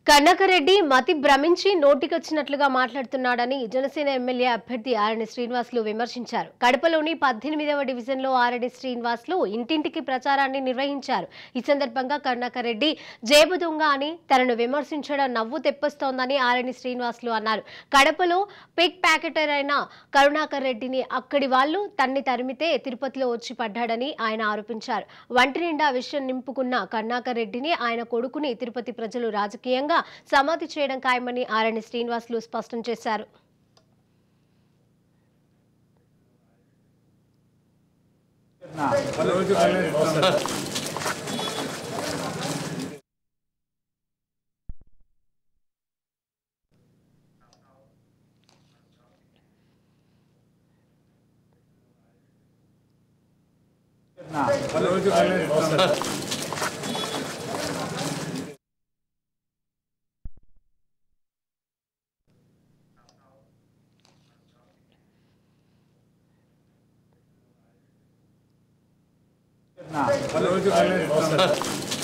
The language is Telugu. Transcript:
కనకరెడ్డి మతి భ్రమించి నోటికొచ్చినట్లుగా మాట్లాడుతున్నాడని జనసేన ఎమ్మెల్యే అభ్యర్థి ఆరణి శ్రీనివాసులు విమర్శించారు. కడపలోని 18వ డివిజన్లో ఆరణి శ్రీనివాసులు ఇంటింటికి ప్రచారాన్ని నిర్వహించారు. ఈ సందర్భంగా కనకరెడ్డి జేబు దొంగ అని తనను విమర్శించడం నవ్వు తెప్పిస్తోందని ఆరణి శ్రీనివాసులు అన్నారు. కడపలో పిక్ ప్యాకెటర్ అయిన కరుణాకర్ రెడ్డిని అక్కడి వాళ్లు తరిమితే తిరుపతిలో వచ్చి పడ్డాడని ఆయన ఆరోపించారు. వంటి నిండా విషయం నింపుకున్న కరుణాకర్ రెడ్డిని ఆయన కొడుకుని తిరుపతి ప్రజలు రాజకీయంగా సమాధి చేయడం ఖాయమని ఆరణి శ్రీనివాసులు స్పష్టం చేశారు. Hello.